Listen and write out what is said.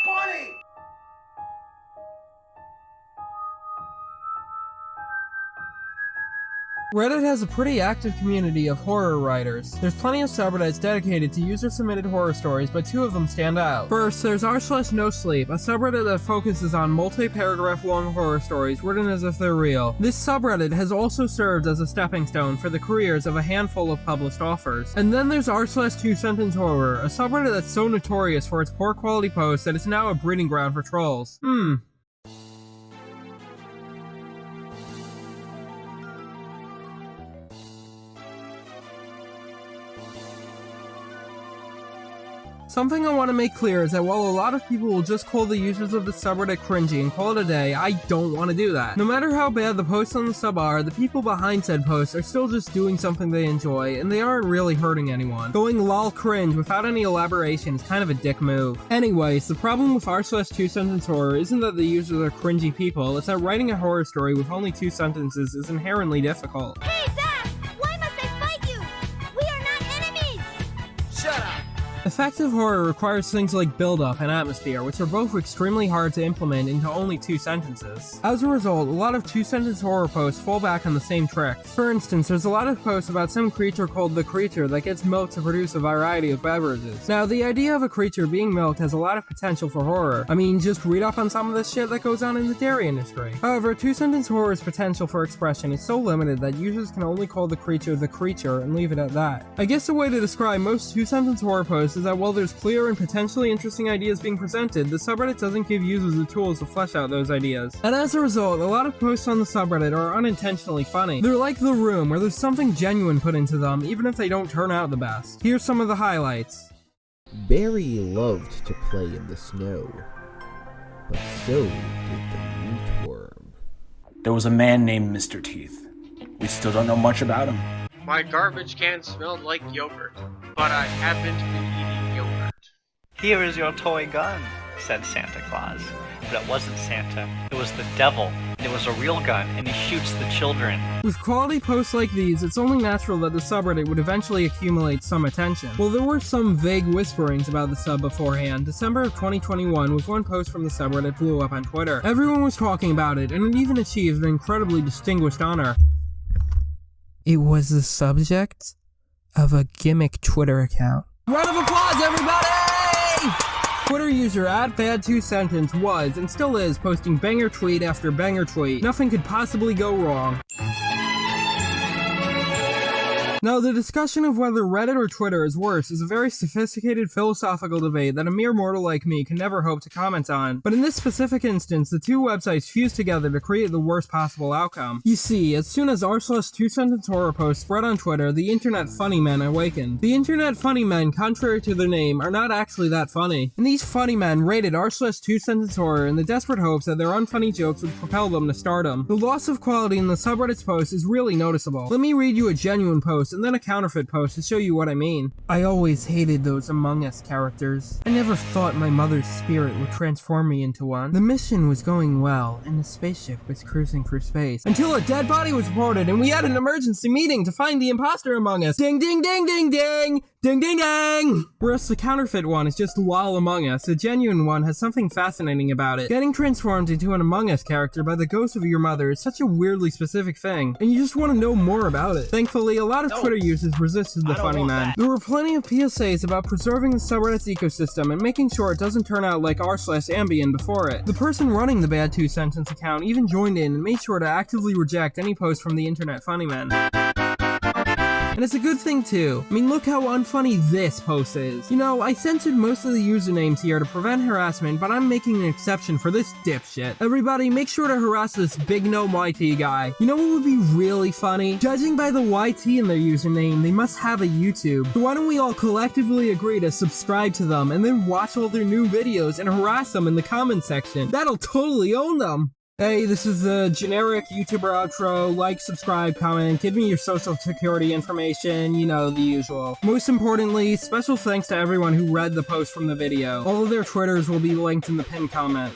funny! Reddit has a pretty active community of horror writers. There's plenty of subreddits dedicated to user-submitted horror stories, but two of them stand out. First, there's r/NoSleep, a subreddit that focuses on multi-paragraph long horror stories written as if they're real. This subreddit has also served as a stepping stone for the careers of a handful of published authors. And then there's r/TwoSentenceHorror, a subreddit that's so notorious for its poor quality posts that it's now a breeding ground for trolls. Something I want to make clear is that while a lot of people will just call the users of the subreddit cringy and call it a day, I don't want to do that. No matter how bad the posts on the sub are, the people behind said posts are still just doing something they enjoy, and they aren't really hurting anyone. Going lol cringe without any elaboration is kind of a dick move. Anyways, the problem with r/TwoSentenceHorror isn't that the users are cringy people, it's that writing a horror story with only 2 sentences is inherently difficult. Hey, Zach! Why must I fight you? We are not enemies! Shut up! Effective horror requires things like build-up and atmosphere, which are both extremely hard to implement into only 2 sentences. As a result, a lot of 2-sentence horror posts fall back on the same tricks. For instance, there's a lot of posts about some creature called the Creature that gets milked to produce a variety of beverages. Now, the idea of a creature being milked has a lot of potential for horror. I mean, just read up on some of the shit that goes on in the dairy industry. However, 2-sentence horror's potential for expression is so limited that users can only call the creature and leave it at that. I guess the way to describe most 2-sentence horror posts is that while there's clear and potentially interesting ideas being presented, the subreddit doesn't give users the tools to flesh out those ideas. And as a result, a lot of posts on the subreddit are unintentionally funny. They're like The Room, where there's something genuine put into them, even if they don't turn out the best. Here's some of the highlights. Barry loved to play in the snow, but so did the meatworm. There was a man named Mr. Teeth. We still don't know much about him. My garbage can smelled like yogurt, but I haven't been eating yogurt. "Here is your toy gun," said Santa Claus. But it wasn't Santa, it was the devil. It was a real gun, and he shoots the children. With quality posts like these, it's only natural that the subreddit would eventually accumulate some attention. While there were some vague whisperings about the sub beforehand, December of 2021 was one post from the subreddit blew up on Twitter. Everyone was talking about it, and it even achieved an incredibly distinguished honor. It was the subject of a gimmick Twitter account. Round of applause, everybody! Twitter user @bad2sentence was, and still is, posting banger tweet after banger tweet. Nothing could possibly go wrong. Now, the discussion of whether Reddit or Twitter is worse is a very sophisticated philosophical debate that a mere mortal like me can never hope to comment on. But in this specific instance, the two websites fused together to create the worst possible outcome. You see, as soon as r/TwoSentenceHorror posts spread on Twitter, the internet funny men awakened. The internet funny men, contrary to their name, are not actually that funny. And these funny men raided r/TwoSentenceHorror in the desperate hopes that their unfunny jokes would propel them to stardom. The loss of quality in the subreddit's post is really noticeable. Let me read you a genuine post and then a counterfeit post to show you what I mean. I always hated those Among Us characters. I never thought my mother's spirit would transform me into one. The mission was going well, and the spaceship was cruising through space, until a dead body was reported, and we had an emergency meeting to find the imposter among us. Ding ding ding ding ding! Ding ding ding! Whereas the counterfeit one is just lol Among Us, the genuine one has something fascinating about it. Getting transformed into an Among Us character by the ghost of your mother is such a weirdly specific thing, and you just want to know more about it. Thankfully, a lot of Twitter users resisted the funny man. There were plenty of PSAs about preserving the subreddit's ecosystem and making sure it doesn't turn out like r/Ambien before it. The person running the bad2sentence account even joined in and made sure to actively reject any post from the internet funny man. And it's a good thing too. I mean, look how unfunny this post is. You know, I censored most of the usernames here to prevent harassment, but I'm making an exception for this dipshit. Everybody, make sure to harass this big Gnome YT guy. You know what would be really funny? Judging by the YT in their username, they must have a YouTube. So why don't we all collectively agree to subscribe to them and then watch all their new videos and harass them in the comment section? That'll totally own them. Hey, this is the generic YouTuber outro. Like, subscribe, comment, give me your social security information, you know, the usual. Most importantly, special thanks to everyone who read the post from the video. All of their Twitters will be linked in the pinned comment.